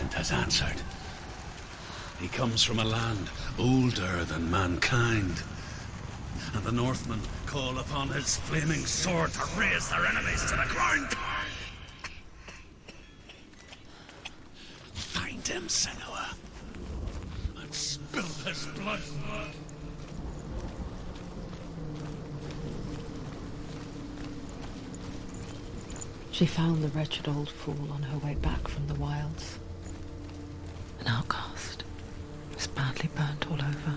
giant has answered. He comes from a land older than mankind. And the Northmen call upon his flaming sword to raze their enemies to the ground. Find him, Senua, and spill his blood. She found the wretched old fool on her way back from the wilds. An outcast, was badly burnt all over.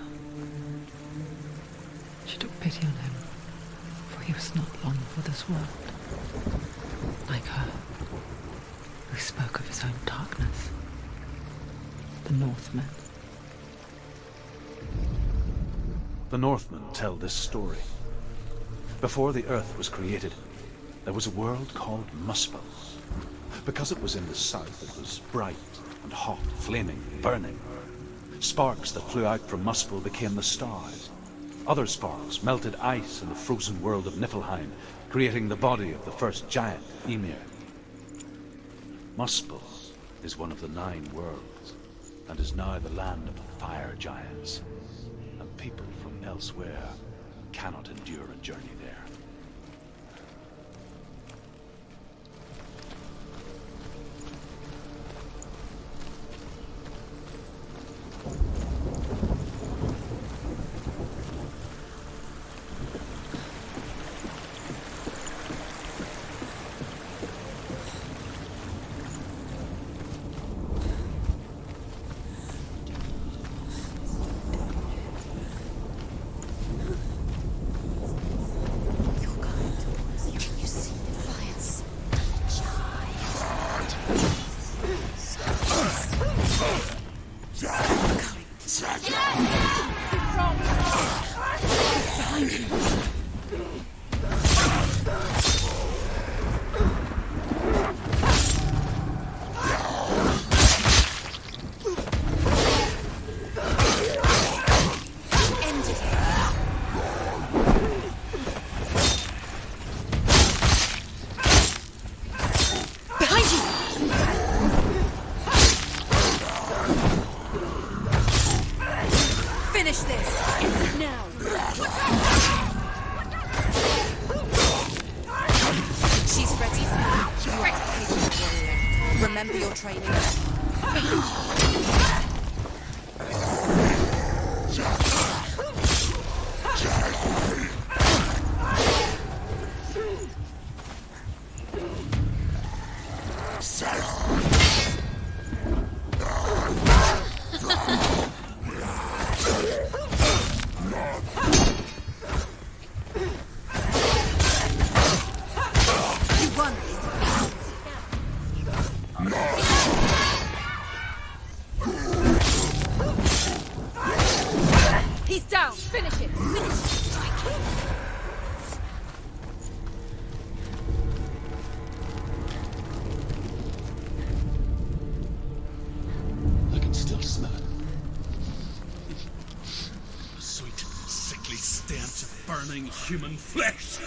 She took pity on him, for he was not long for this world. Like her, who spoke of his own darkness. The Northmen. The Northmen tell this story. Before the Earth was created, there was a world called Muspel. Because it was in the south, it was bright and hot, flaming, burning. Sparks that flew out from Muspel became the stars. Other sparks melted ice in the frozen world of Niflheim, creating the body of the first giant, Ymir. Muspel is one of the 9 worlds, and is now the land of the fire giants. And people from elsewhere cannot endure a journey there. Remember your training. He's down! Finish it! I can still smell it. The sweet, sickly stench of burning human flesh.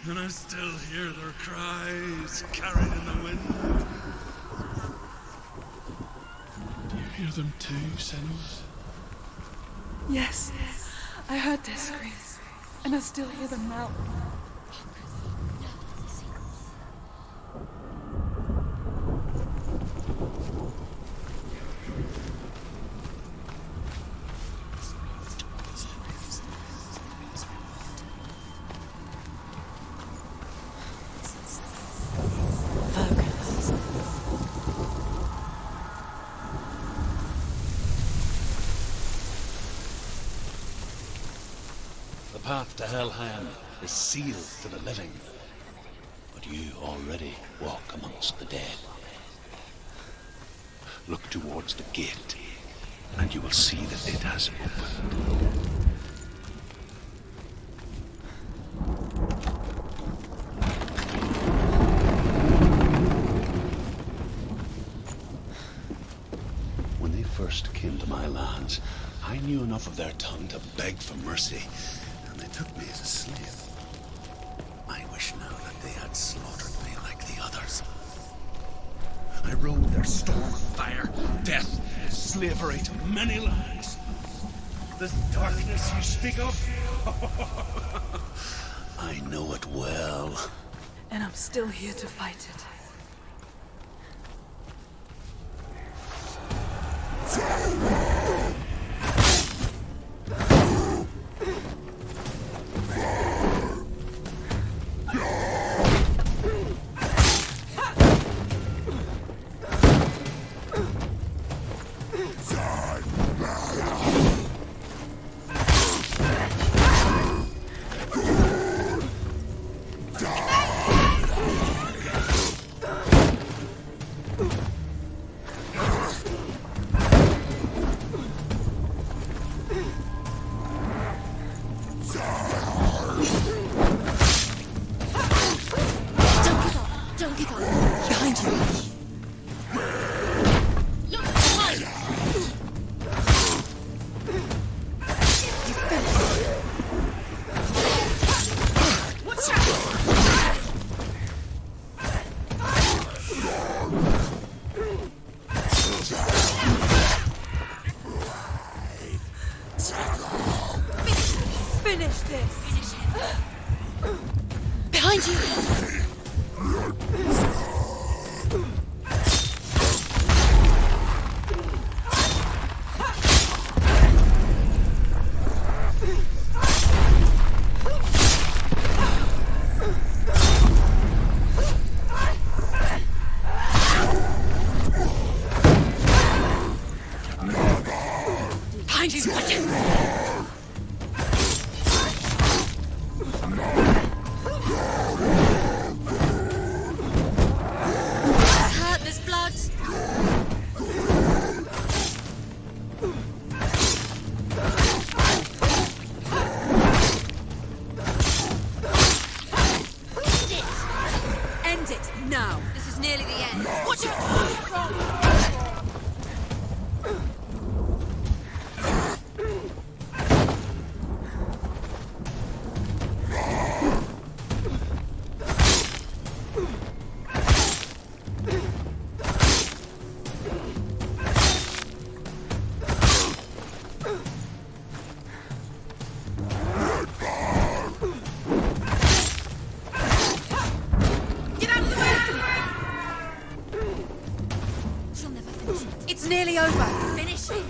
And I still hear their cries carried in the wind. Do you hear them too, Senua? Yes, I heard their screams, and I still hear them now. The path to Helheim is sealed to the living, but you already walk amongst the dead. Look towards the gate, and you will see that it has opened. When they first came to my lands, I knew enough of their tongue to beg for mercy, and they took me as a slave. I wish now that they had slaughtered me like the others. I rode their storm of fire, death, slavery to many lands. This darkness you speak of, I know it well. And I'm still here to fight it. Nearly over. Finish it.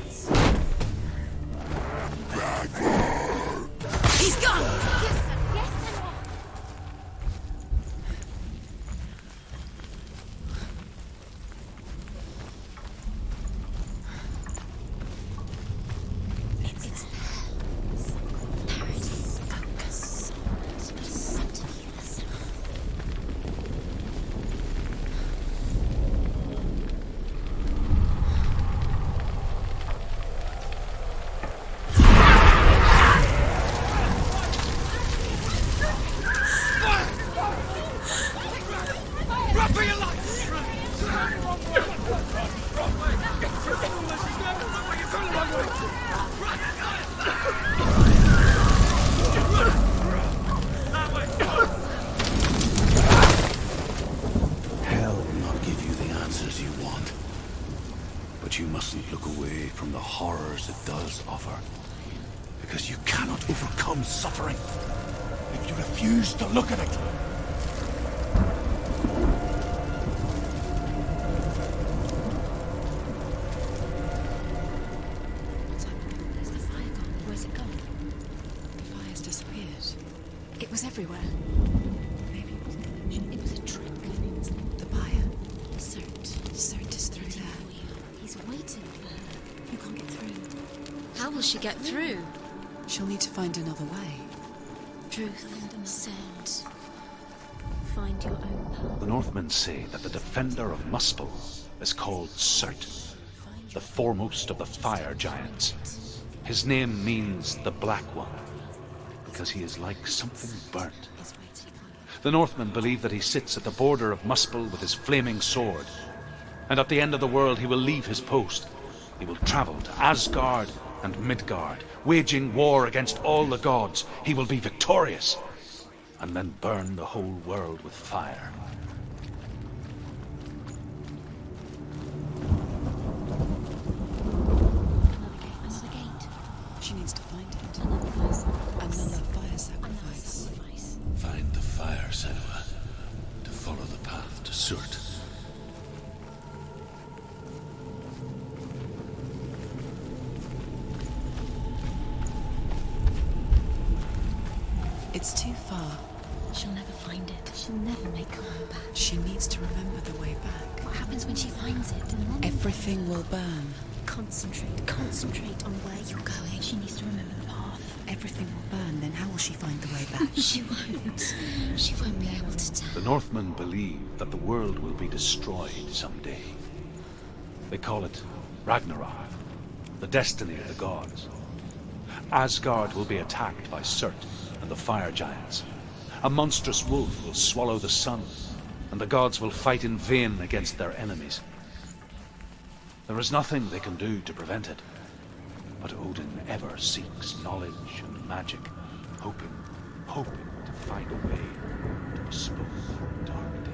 He's gone. Yes, sir. Yes, Senua. It's there. Paradise. Focus. Center yourself. Hell will not give you the answers you want. But you mustn't look away from the horrors it does offer. Because you cannot overcome suffering if you refuse to look at it. What's happening? There's the fire gone. Where's it gone? The fire's disappeared. It was everywhere. Maybe it wasn't an illusion. It was a trick. The buyer. Cert is through there. He's waiting for her. You can't get through. How will she get through? She'll need to find another way. Truth said, find your own path. The Northmen say that the defender of Muspel is called Surtr, the foremost of the fire giants. His name means the Black One, because he is like something burnt. The Northmen believe that he sits at the border of Muspel with his flaming sword, and at the end of the world he will leave his post. He will travel to Asgard and Midgard, waging war against all the gods. He will be victorious, and then burn the whole world with fire. It's too far. She'll never find it. She'll never make her way back. She needs to remember the way back. What happens when she finds it? And then Everything will burn. Concentrate on where you're going. She needs to remember the path. Everything will burn, then how will she find the way back? She won't. She won't be able to tell. The Northmen believe that the world will be destroyed someday. They call it Ragnarok, the destiny of the gods. Asgard will be attacked by Surtr and the fire giants. A monstrous wolf will swallow the sun, and the gods will fight in vain against their enemies. There is nothing they can do to prevent it, but Odin ever seeks knowledge and magic, hoping to find a way to postpone that dark day.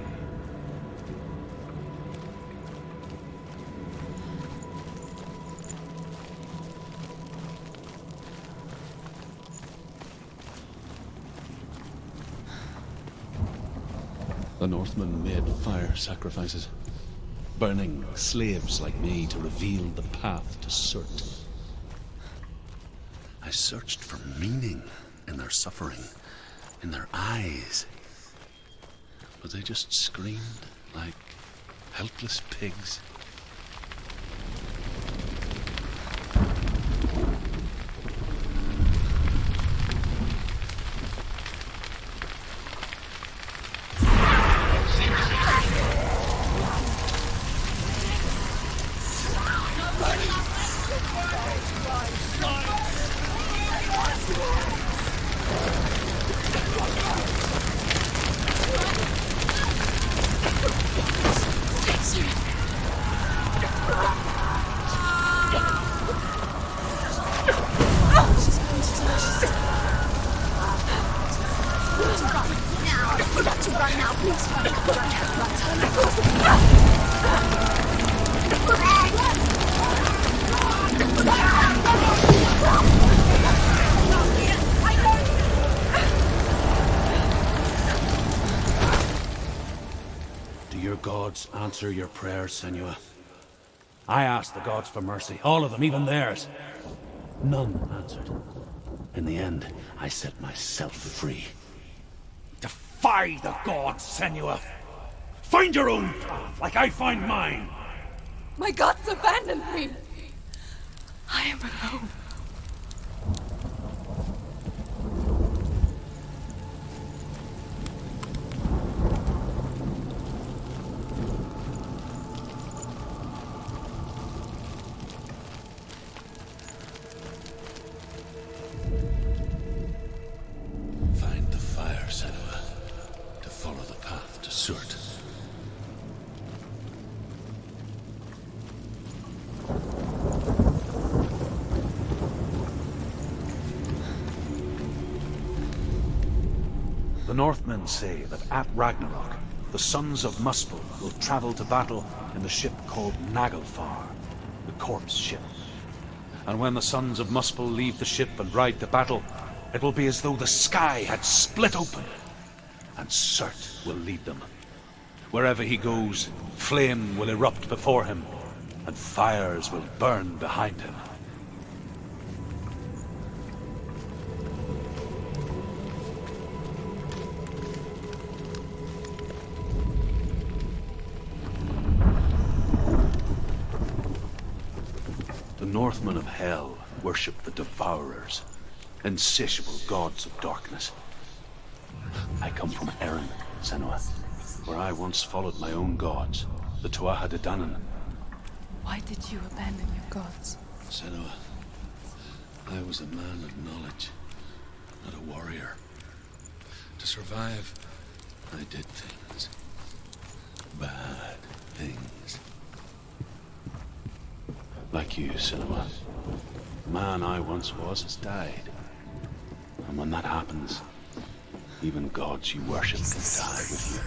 The Northmen made fire sacrifices, burning slaves like me to reveal the path to Surtr. I searched for meaning in their suffering, in their eyes, but they just screamed like helpless pigs. Do your gods answer your prayers, Senua? I asked the gods for mercy, all of them, even theirs. None answered. In the end, I set myself free. Defy the gods, Senua! Find your own path, like I find mine! My gods abandoned me! I am alone. Find the fire, Senua, to follow the path to Surtr. The Northmen say that at Ragnarok, the sons of Muspel will travel to battle in the ship called Naglfar, the corpse ship. And when the sons of Muspel leave the ship and ride to battle, it will be as though the sky had split open, and Surtr will lead them. Wherever he goes, flame will erupt before him, and fires will burn behind him. The Northmen of Hell worship the Devourers, insatiable gods of darkness. I come from Erin, Senua, where I once followed my own gods, the Tuatha De Danann. Why did you abandon your gods? Senua, I was a man of knowledge, not a warrior. To survive, I did things. Bad things. Like you, Senua. The man I once was has died. And when that happens, even gods you worship can die with you.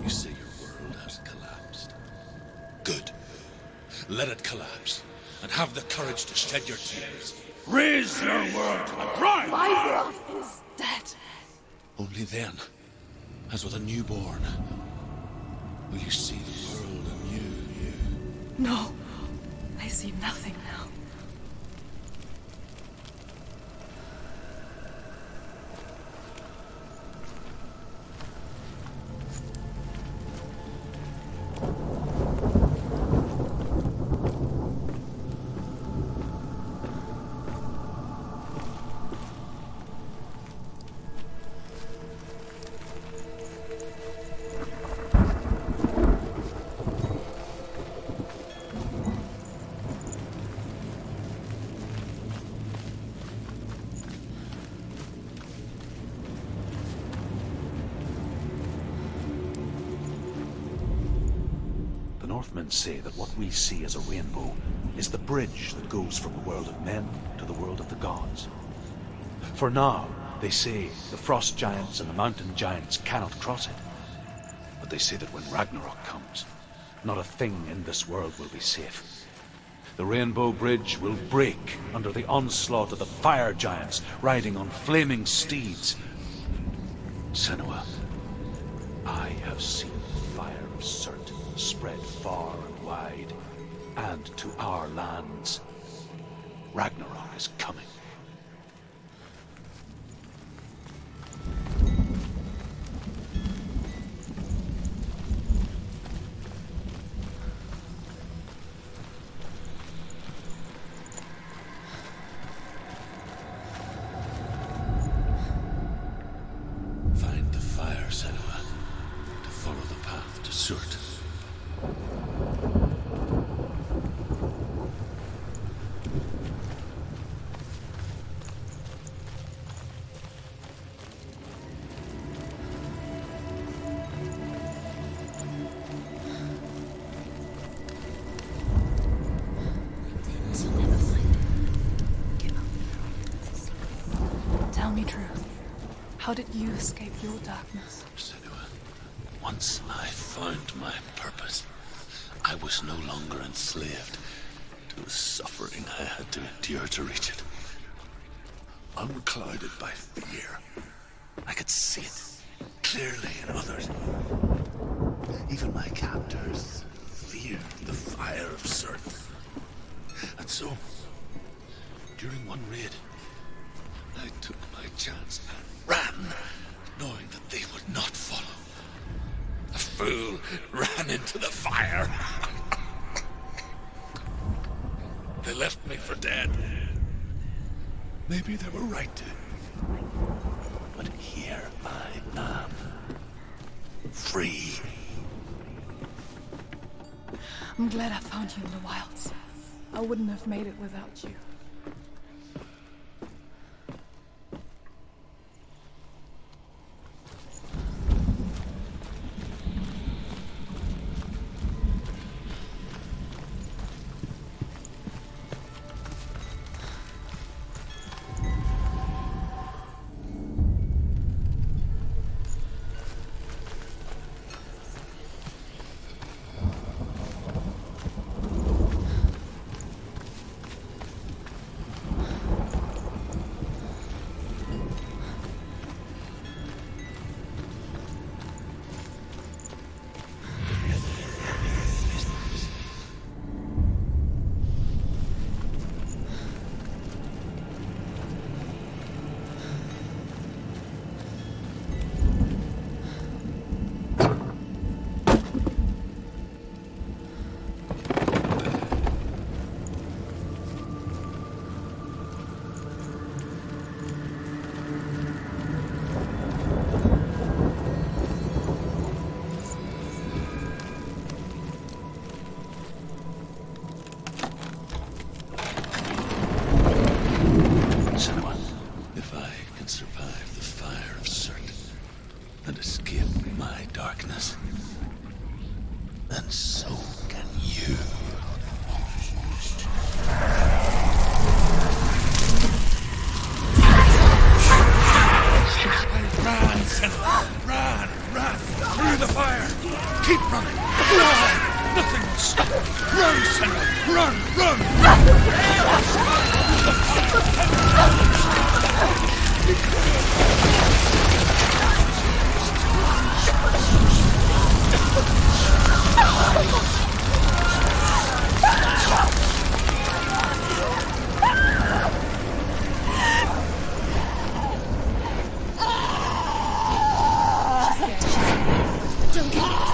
You say your world has collapsed. Good. Let it collapse, and have the courage to shed your tears. Raise your world to the ground! My world is dead. Only then, as with a newborn, will you see the world anew. No, I see nothing now. Northmen say that what we see as a rainbow is the bridge that goes from the world of men to the world of the gods. For now, they say the frost giants and the mountain giants cannot cross it. But they say that when Ragnarok comes, not a thing in this world will be safe. The rainbow bridge will break under the onslaught of the fire giants riding on flaming steeds. Senua, I have seen the fire of Surtr spread far and wide, and to our lands. Ragnarok is coming. Find the fire, Senua, to follow the path to Surtr. Tell me truth. How did you escape your darkness? Senua, once I found my purpose, I was no longer enslaved to the suffering I had to endure to reach it. Unclouded by fear, I could see it clearly in others. Even my captors feared the fire of Surtr. And so, during one raid, I took my chance and ran, knowing that they would not follow. The fool ran into the fire. They left me for dead. Maybe they were right to. But here I free. I'm glad I found you in the wilds. I wouldn't have made it without you. Senua, if I can survive the fire of Surtr and escape my darkness, then so can you. Run, Senua! Run! Through the fire! Keep running! Run! Nothing will stop you! Run, Senua! Run!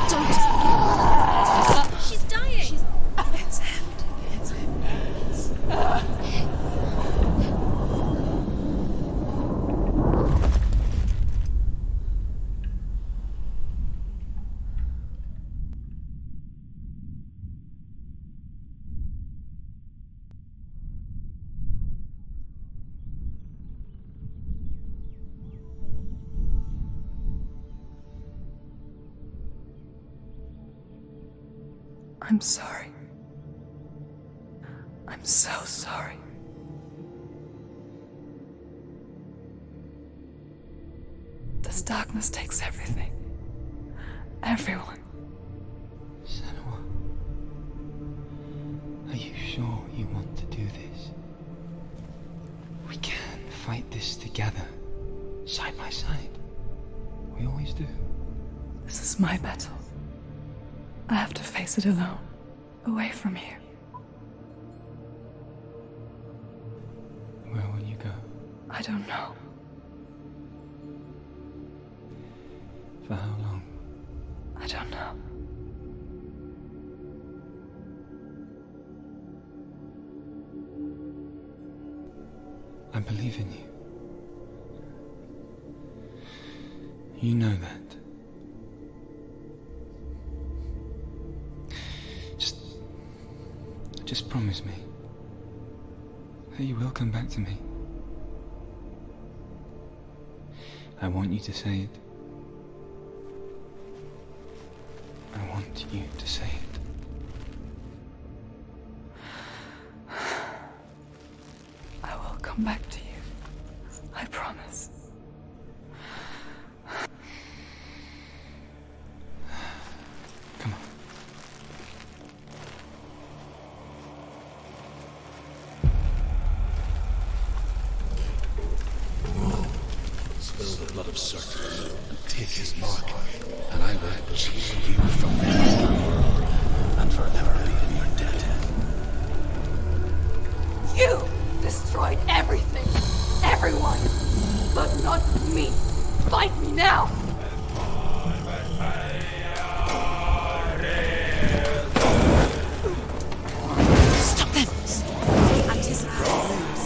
Don't. She's dying. It's him. I'm sorry. I'm so sorry. This darkness takes everything. Everyone. Senua, are you sure you want to do this? We can fight this together, side by side. We always do. This is my battle. I have to face it alone, away from here. Where will you go? I don't know. For how long? I don't know. I believe in you. You know that. Just promise me that you will come back to me. I want you to say it. I want you to say it. I will come back to you. I promise. Come on. Spill the blood of Surtr and take his mark, and I will chase you from this world and forever be in your debt. You destroyed everything, everyone, but not me. Fight me now. Stop them! Anticipate moves.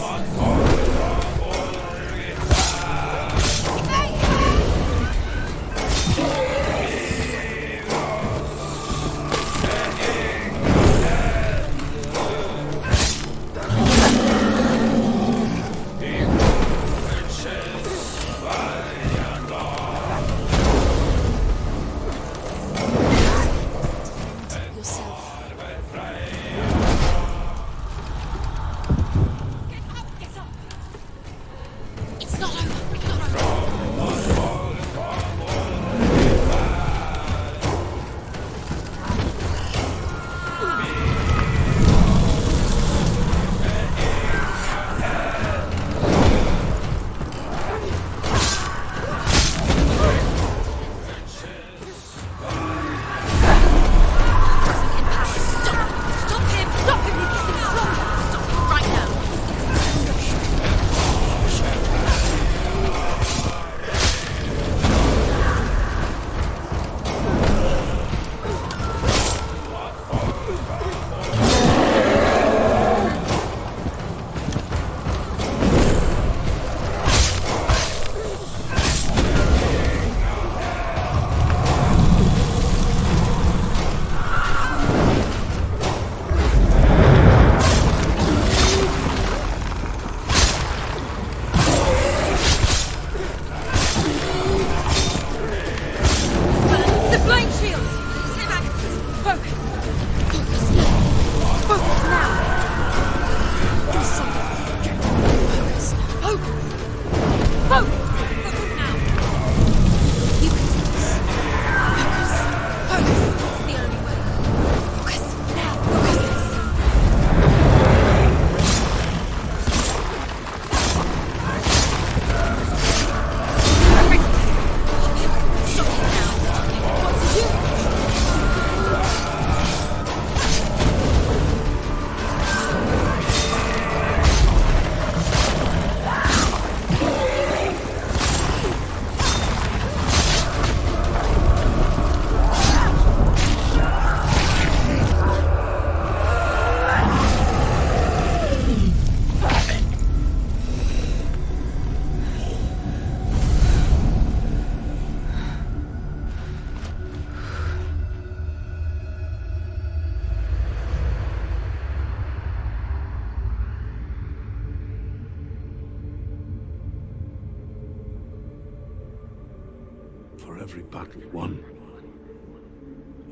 For every battle won,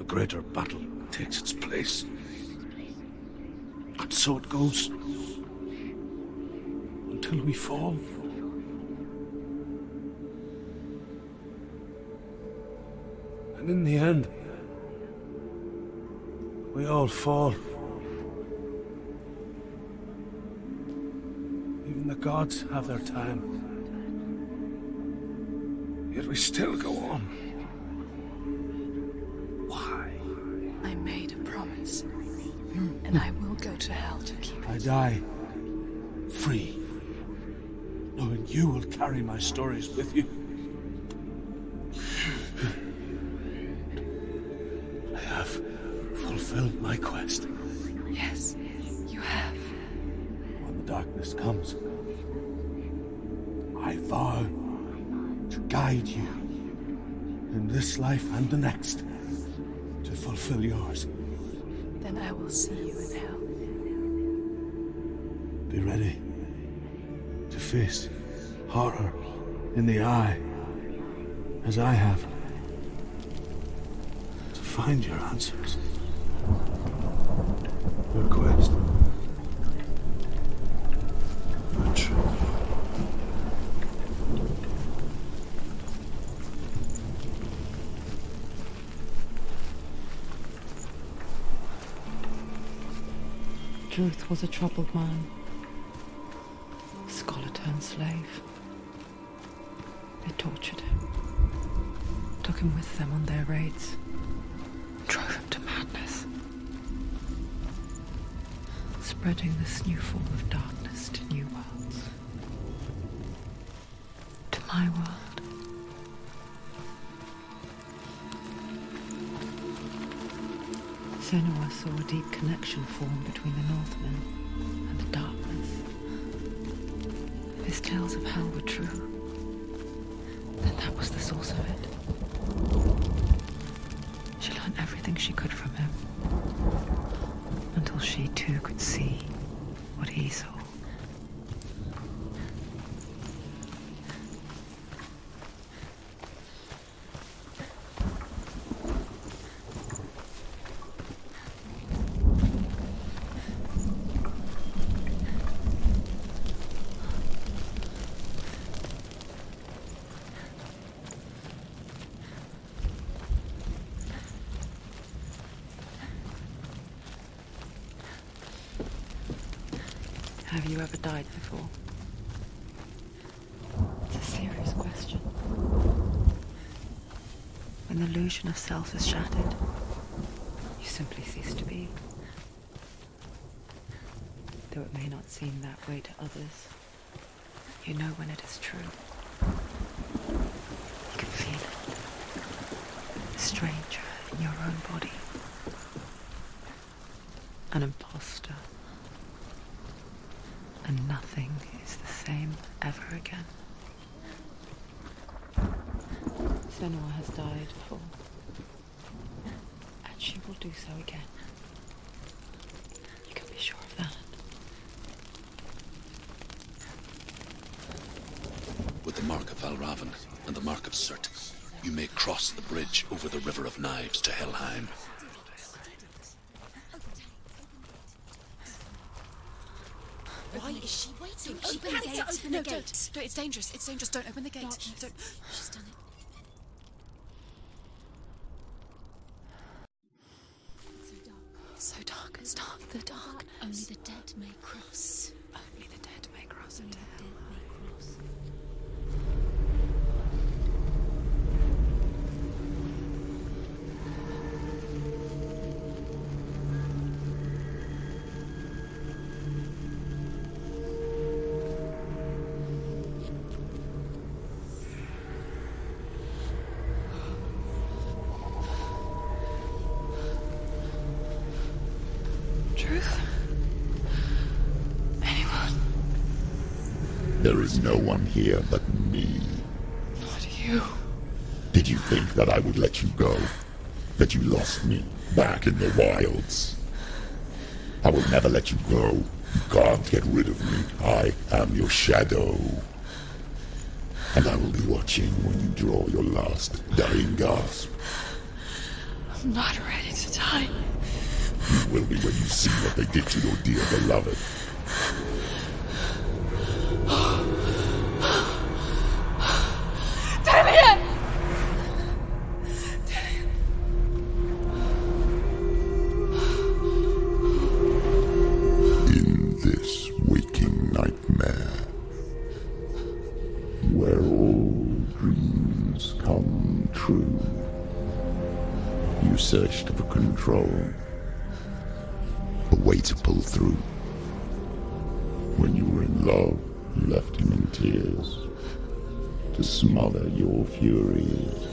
a greater battle takes its place. And so it goes. Until we fall. And in the end, we all fall. Even the gods have their time. Yet we still go on. Why? I made a promise. And I will go to hell to keep I it. die free, knowing you will carry my stories with you. I have fulfilled my quest. Yes, you have. When the darkness comes, I vow to guide you in this life and the next to fulfill yours. Then I will see you in hell. Be ready to face horror in the eye, as I have, to find your answers. Your quest. Your truth. Druth was a troubled man. Scholar turned slave. They tortured him. Took him with them on their raids. Drove him to madness. Spreading this new form of darkness to new worlds. To my world. Senua saw a deep connection form between the Northmen and the darkness. If his tales of hell were true, then that was the source of it. She learned everything she could from him, until she too could see what he saw. Have you ever died before? It's a serious question. When the illusion of self is shattered, you simply cease to be. Though it may not seem that way to others, you know when it is true. You can feel it. A stranger in your own body. An imposter. And nothing is the same ever again. Senua has died before, and she will do so again. You can be sure of that. With the mark of Valravan and the mark of Surtr, you may cross the bridge over the River of Knives to Helheim. Why is she waiting? She Open has the to gate. open No, the gate. don't. No, it's dangerous. It's dangerous. Don't open the gate. Don't. Don't. She's done it. So dark. It's so dark. It's dark. The dark. Only the dead may cross. Only the dead may cross Only into the hell. dead may cross. Truth? Anyone? There is no one here but me. Not you. Did you think that I would let you go? That you lost me back in the wilds? I will never let you go. You can't get rid of me. I am your shadow. And I will be watching when you draw your last dying gasp. I'm not ready to die. You will be when you see what they did to your dear beloved. Damien! In this waking nightmare, where all dreams come true, you searched for control, a way to pull through. When you were in love, you left him in tears, to smother your furies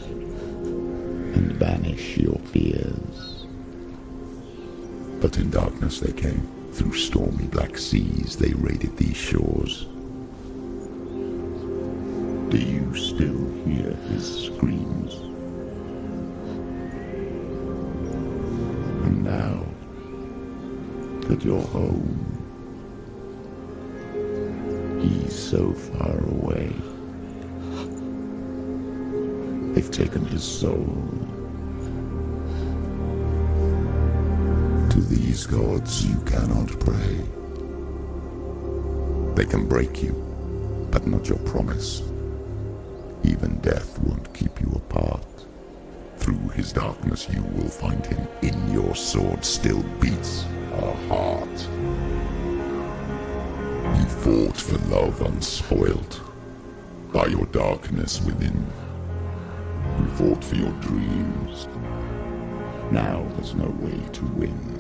and banish your fears. But in darkness they came, through stormy black seas they raided these shores. Do you still hear his screams? And now that you're home, he's so far away. They've taken his soul. To these gods you cannot pray. They can break you, but not your promise. Even death won't keep you apart. Through his darkness you will find him. In your sword still beats a heart. You fought for love unspoilt by your darkness within. You fought for your dreams. Now there's no way to win.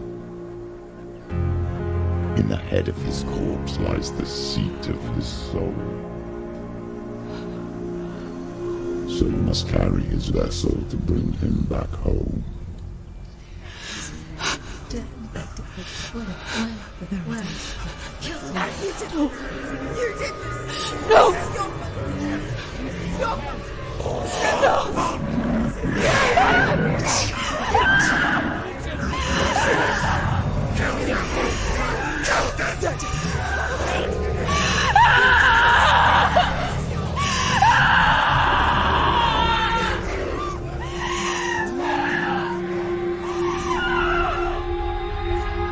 In the head of his corpse lies the seat of his soul. So you must carry his vessel to bring him back home.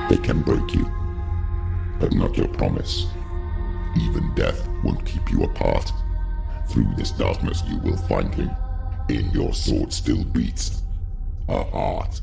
They can break you, but not your promise. Even death won't keep you apart. Through this darkness you will find him. In your sword still beats a heart.